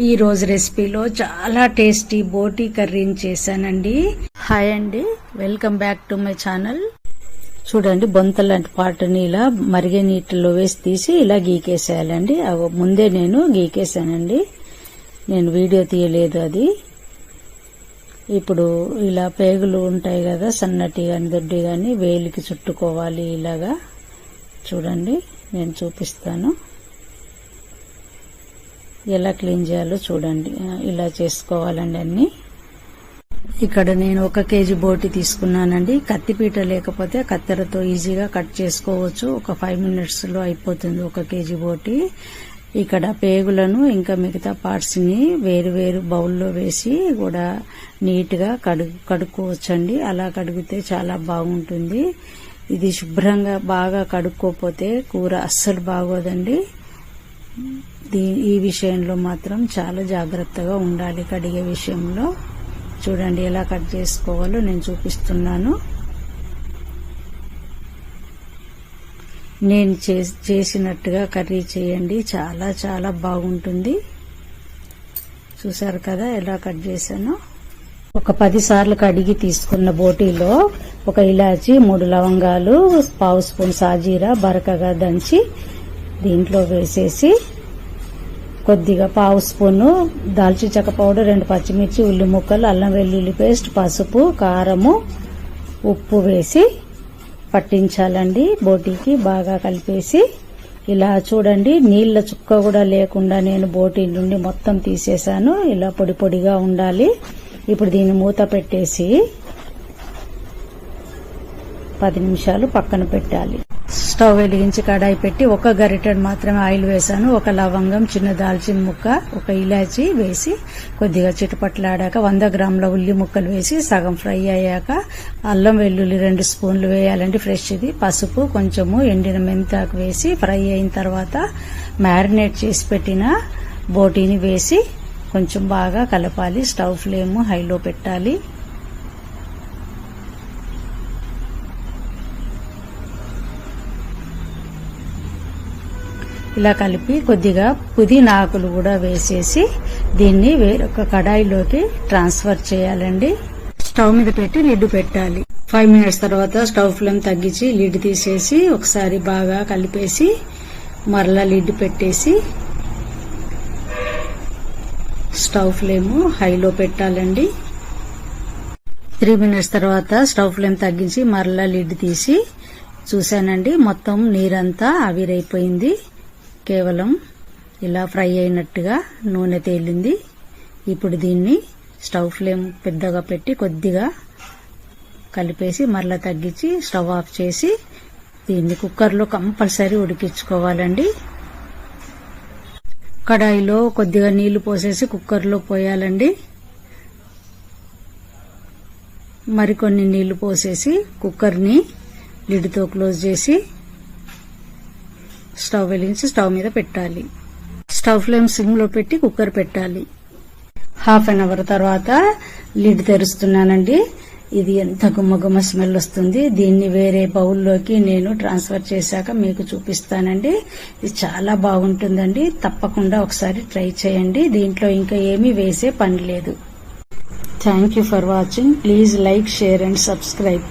ఈ రోజు రెసిపీలో చాలా టేస్టీ బోటీ కర్రీని చేశానండి. హాయ్ అండి, welcome back to my channel. చూడండి, బొంత లాంటి పాటని ఇలా మరిగే నీటిలో వేసి తీసి ఇలా గీకేసేయాలండి. ముందే నేను గీకేసానండి, నేను వీడియో తీయలేదు అది. ఇప్పుడు ఇలా పేగులు ఉంటాయి కదా, సన్నటి కానీ దొడ్డి కానీ వేలికి చుట్టుకోవాలి. ఇలాగా చూడండి, నేను చూపిస్తాను ఎలా క్లీన్ చేయాలో. చూడండి, ఇలా చేసుకోవాలండి అన్ని. ఇక్కడ నేను 1 కేజీ బోటి తీసుకున్నానండి. కత్తిపీట లేకపోతే కత్తెరతో ఈజీగా కట్ చేసుకోవచ్చు. ఒక 5 మినిట్స్ లో అయిపోతుంది 1 కేజీ బోటి. ఇక్కడ పేగులను ఇంకా మిగతా పార్ట్స్ ని వేరు వేరు బౌల్లో వేసి కూడా నీట్ గా కడుక్కోవచ్చండి. అలా కడిగితే చాలా బాగుంటుంది. ఇది శుభ్రంగా బాగా కడుక్కోపోతే కూర అస్సలు బాగోదండి. ఈ విషయంలో మాత్రం చాలా జాగ్రత్తగా ఉండాలి కడిగే విషయంలో. చూడండి ఎలా కట్ చేసుకోవాలో నేను చూపిస్తున్నాను. నేను చేసినట్టుగా కర్రీ చేయండి, చాలా చాలా బాగుంటుంది. చూసారు కదా ఎలా కట్ చేశాను. ఒక 10 సార్లు కడిగి తీసుకున్న బోటీలో 1 ఇలాచి, 3 లవంగాలు, 1/2 స్పూన్ సాజీరా బరకగా దంచి దీంట్లో వేసేసి కొద్దిగా 1/2 స్పూను దాల్చిన చెక్క పౌడర్, 2 పచ్చిమిర్చి, ఉల్లి ముక్కలు, అల్లం వెల్లుల్లి పేస్ట్, పసుపు, కారము, ఉప్పు వేసి పట్టించాలండి. బోటీకి బాగా కలిపేసి ఇలా చూడండి, నీళ్ల చుక్క కూడా లేకుండా నేను బోటీ నుండి మొత్తం తీసేసాను. ఇలా పొడి పొడిగా ఉండాలి. ఇప్పుడు దీన్ని మూత పెట్టేసి 10 నిమిషాలు పక్కన పెట్టాలి. స్టవ్ వెలిగించి కడాయి పెట్టి 1 గరిటెడు మాత్రమే ఆయిల్ వేసాను. 1 లవంగం, చిన్న దాల్చిన ముక్క, 1 ఇలాచి వేసి కొద్దిగా చిటపట్లాడాక 100 గ్రాముల ఉల్లి ముక్కలు వేసి సగం ఫ్రై అయ్యాక అల్లం వెల్లుల్లి 2 స్పూన్లు వేయాలండి, ఫ్రెష్ది. పసుపు, కొంచెము ఎండిన మెంతాకు వేసి ఫ్రై అయిన తర్వాత మ్యారినేట్ చేసి పెట్టిన బోటీని వేసి కొంచెం బాగా కలపాలి. స్టవ్ ఫ్లేమ్ హైలో పెట్టాలి. ఇలా కలిపి కొద్దిగా పుదీనా ఆకులు కూడా వేసేసి దీన్ని వేరొక కడాయిలోకి ట్రాన్స్ఫర్ చేయాలండి. స్టవ్ మీద పెట్టి లిడ్ పెట్టాలి. 5 మినిట్స్ తర్వాత స్టవ్ ఫ్లేమ్ తగ్గించి లిడ్ తీసేసి ఒకసారి బాగా కలిపేసి మరలా లిడ్ పెట్టేసి స్టవ్ ఫ్లేమ్ హైలో పెట్టాలండి. 3 మినిట్స్ తర్వాత స్టవ్ ఫ్లేమ్ తగ్గించి మరలా లిడ్ తీసి చూశానండి, మొత్తం నీరంతా ఆవిరైపోయింది. కేవలం ఇలా ఫ్రై అయినట్టుగా నూనె తేలింది. ఇప్పుడు దీన్ని స్టవ్ ఫ్లేమ్ పెద్దగా పెట్టి కొద్దిగా కలిపేసి మరలా తగ్గించి స్టవ్ ఆఫ్ చేసి దీన్ని కుక్కర్లో కంపల్సరీ ఉడికించుకోవాలండి. కడాయిలో కొద్దిగా నీళ్లు పోసేసి కుక్కర్లో పోయాలండి. మరికొన్ని నీళ్లు పోసేసి కుక్కర్ని లిడ్తో క్లోజ్ చేసి స్టవ్ వెలిగించి స్టవ్ మీద పెట్టాలి. స్టవ్ ఫ్లేమ్ సిమ్ లో పెట్టి కుక్కర్ పెట్టాలి. హాఫ్ అన్ అవర్ తర్వాత లిడ్ తెరుస్తున్నానండి. ఇది ఎంత గుమ్మగుమ్మ స్మెల్ వస్తుంది. దీన్ని వేరే బౌల్లోకి నేను ట్రాన్స్ఫర్ చేశాక మీకు చూపిస్తానండి. ఇది చాలా బాగుంటుందండి, తప్పకుండా ఒకసారి ట్రై చేయండి. దీంట్లో ఇంకా ఏమీ వేసే పని లేదు. Thank you for watching. Please like, share and subscribe.